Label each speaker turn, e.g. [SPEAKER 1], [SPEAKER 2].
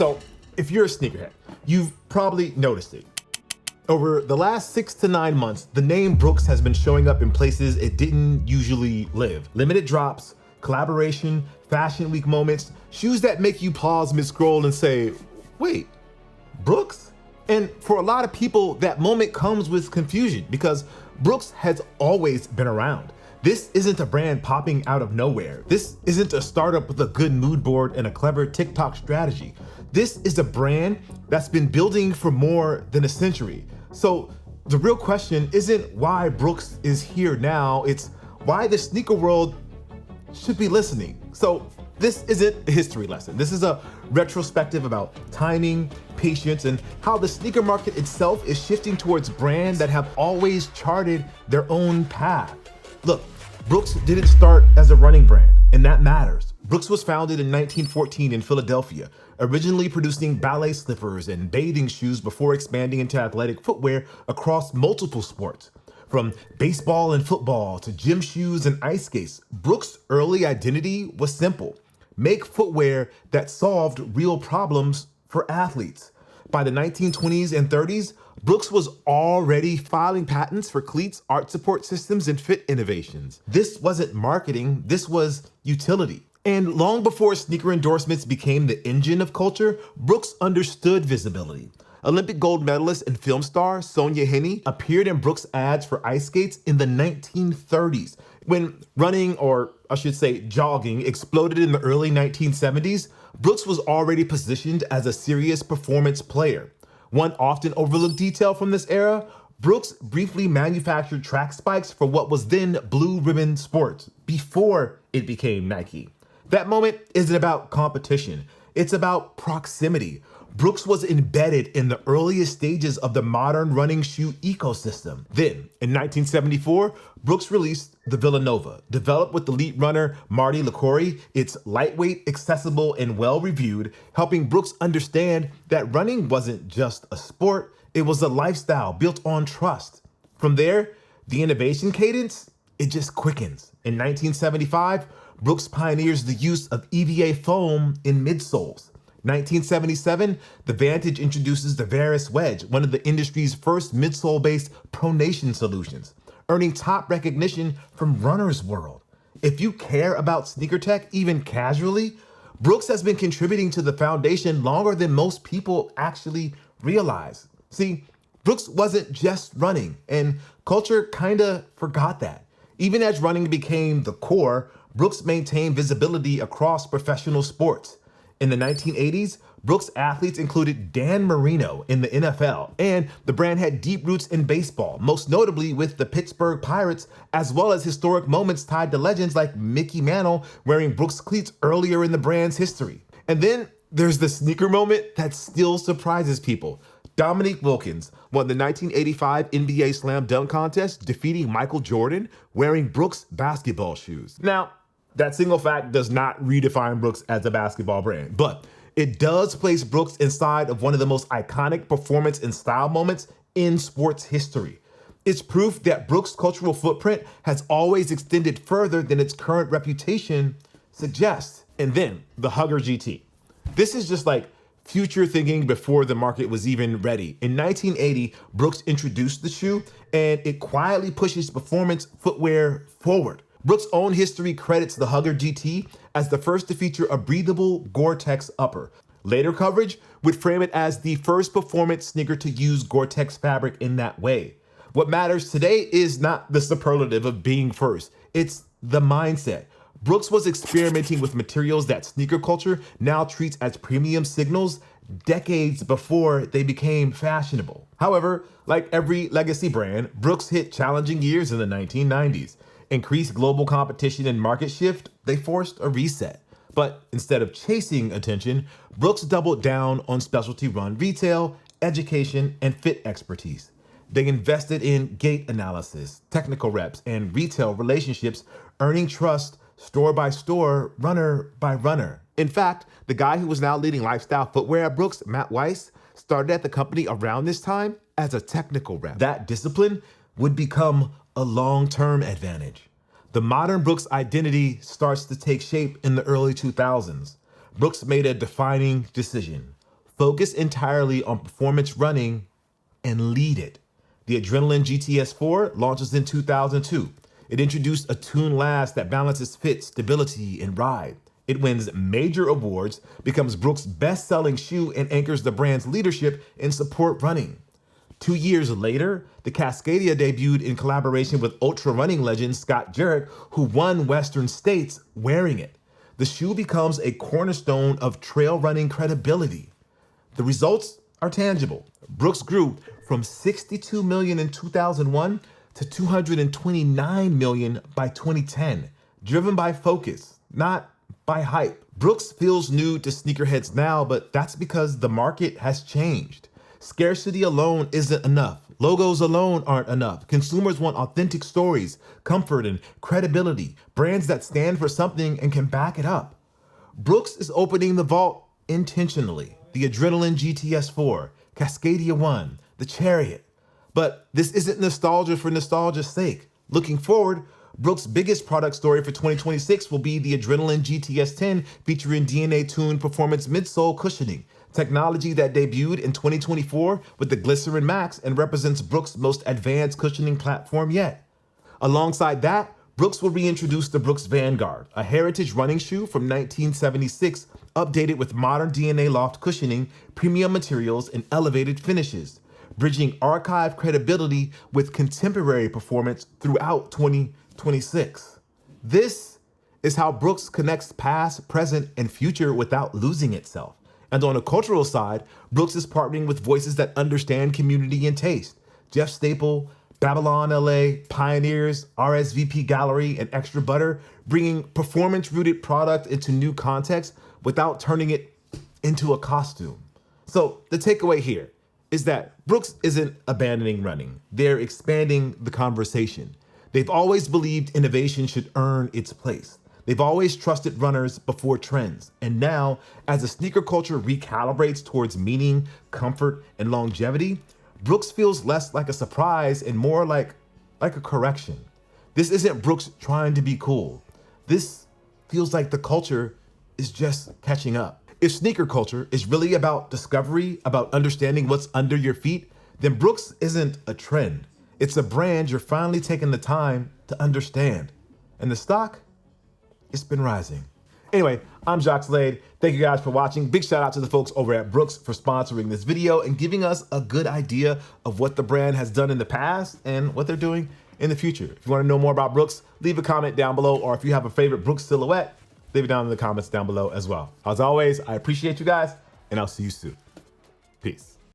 [SPEAKER 1] So if you're a sneakerhead, you've probably noticed it. Over the last 6 to 9 months, the name Brooks has been showing up in places it didn't usually live. Limited drops, collaboration, fashion week moments, shoes that make you pause mid-scroll and say, wait, Brooks? And for a lot of people, that moment comes with confusion because Brooks has always been around. This isn't a brand popping out of nowhere. This isn't a startup with a good mood board and a clever TikTok strategy. This is a brand that's been building for more than a century. So the real question isn't why Brooks is here now, it's why the sneaker world should be listening. So this isn't a history lesson. This is a retrospective about timing, patience, and how the sneaker market itself is shifting towards brands that have always charted their own path. Look, Brooks didn't start as a running brand, and that matters. Brooks was founded in 1914 in Philadelphia, originally producing ballet slippers and bathing shoes before expanding into athletic footwear across multiple sports. From baseball and football to gym shoes and ice skates, Brooks' early identity was simple: make footwear that solved real problems for athletes. By the 1920s and 30s, Brooks was already filing patents for cleats, art support systems, and fit innovations. This wasn't marketing, this was utility. And long before sneaker endorsements became the engine of culture, Brooks understood visibility. Olympic gold medalist and film star Sonia Henney appeared in Brooks ads for ice skates in the 1930s. When running, or I should say jogging, exploded in the early 1970s, Brooks was already positioned as a serious performance player. One often overlooked detail from this era, Brooks briefly manufactured track spikes for what was then Blue Ribbon Sports before it became Nike. That moment isn't about competition, it's about proximity. Brooks was embedded in the earliest stages of the modern running shoe ecosystem. Then, in 1974, Brooks released the Villanova. Developed with elite runner Marty LaCouri, it's lightweight, accessible, and well-reviewed, helping Brooks understand that running wasn't just a sport, it was a lifestyle built on trust. From there, the innovation cadence, it just quickens. In 1975, Brooks pioneers the use of EVA foam in midsoles. 1977, the Vantage introduces the Varus Wedge, one of the industry's first midsole-based pronation solutions, earning top recognition from Runner's World. If you care about sneaker tech, even casually, Brooks has been contributing to the foundation longer than most people actually realize. See, Brooks wasn't just running, and culture kinda forgot that. Even as running became the core, Brooks maintained visibility across professional sports. In the 1980s, Brooks athletes included Dan Marino in the NFL, and the brand had deep roots in baseball, most notably with the Pittsburgh Pirates, as well as historic moments tied to legends like Mickey Mantle wearing Brooks cleats earlier in the brand's history. And then there's the sneaker moment that still surprises people. Dominique Wilkins won the 1985 NBA Slam Dunk Contest, defeating Michael Jordan wearing Brooks basketball shoes. Now, that single fact does not redefine Brooks as a basketball brand, but it does place Brooks inside of one of the most iconic performance and style moments in sports history. It's proof that Brooks' cultural footprint has always extended further than its current reputation suggests. And then the Hugger GT. This is just like future thinking before the market was even ready. In 1980, Brooks introduced the shoe, and it quietly pushes performance footwear forward. Brooks' own history credits the Hugger GT as the first to feature a breathable Gore-Tex upper. Later coverage would frame it as the first performance sneaker to use Gore-Tex fabric in that way. What matters today is not the superlative of being first, it's the mindset. Brooks was experimenting with materials that sneaker culture now treats as premium signals decades before they became fashionable. However, like every legacy brand, Brooks hit challenging years in the 1990s. Increased global competition and market shift, they forced a reset. But instead of chasing attention, Brooks doubled down on specialty run retail, education, and fit expertise. They invested in gait analysis, technical reps, and retail relationships, earning trust store by store, runner by runner. In fact, the guy who was now leading lifestyle footwear at Brooks, Matt Weiss, started at the company around this time as a technical rep. That discipline would become a long-term advantage. The modern Brooks identity starts to take shape in the early 2000s. Brooks made a defining decision. Focus entirely on performance running and lead it. The Adrenaline GTS4 launches in 2002. It introduced a tuned last that balances fit, stability, and ride. It wins major awards, becomes Brooks' best-selling shoe, and anchors the brand's leadership in support running. 2 years later, the Cascadia debuted in collaboration with ultra running legend Scott Jurek, who won Western States wearing it. The shoe becomes a cornerstone of trail running credibility. The results are tangible. Brooks grew from 62 million in 2001 to 229 million by 2010, driven by focus, not by hype. Brooks feels new to sneakerheads now, but that's because the market has changed. Scarcity alone isn't enough. Logos alone aren't enough. Consumers want authentic stories, comfort, and credibility, brands that stand for something and can back it up. Brooks is opening the vault intentionally. The Adrenaline GTS4, Cascadia 1, the Chariot. But this isn't nostalgia for nostalgia's sake. Looking forward, Brooks' biggest product story for 2026 will be the Adrenaline GTS 10 featuring DNA-tuned performance midsole cushioning, technology that debuted in 2024 with the Glycerin Max and represents Brooks' most advanced cushioning platform yet. Alongside that, Brooks will reintroduce the Brooks Vanguard, a heritage running shoe from 1976, updated with modern DNA loft cushioning, premium materials, and elevated finishes, bridging archive credibility with contemporary performance throughout 2026. This is how Brooks connects past, present, and future without losing itself. And on a cultural side, Brooks is partnering with voices that understand community and taste. Jeff Staple, Babylon LA, Pioneers, RSVP Gallery, and Extra Butter, bringing performance-rooted product into new context without turning it into a costume. So the takeaway here is that Brooks isn't abandoning running. They're expanding the conversation. They've always believed innovation should earn its place. They've always trusted runners before trends. And now, as the sneaker culture recalibrates towards meaning, comfort, and longevity, Brooks feels less like a surprise and more like a correction. This isn't Brooks trying to be cool. This feels like the culture is just catching up. If sneaker culture is really about discovery, about understanding what's under your feet, then Brooks isn't a trend. It's a brand you're finally taking the time to understand. And the stock, it's been rising. Anyway, I'm Jacques Slade. Thank you guys for watching. Big shout out to the folks over at Brooks for sponsoring this video and giving us a good idea of what the brand has done in the past and what they're doing in the future. If you want to know more about Brooks, leave a comment down below, or if you have a favorite Brooks silhouette, leave it down in the comments down below as well. As always, I appreciate you guys, and I'll see you soon. Peace.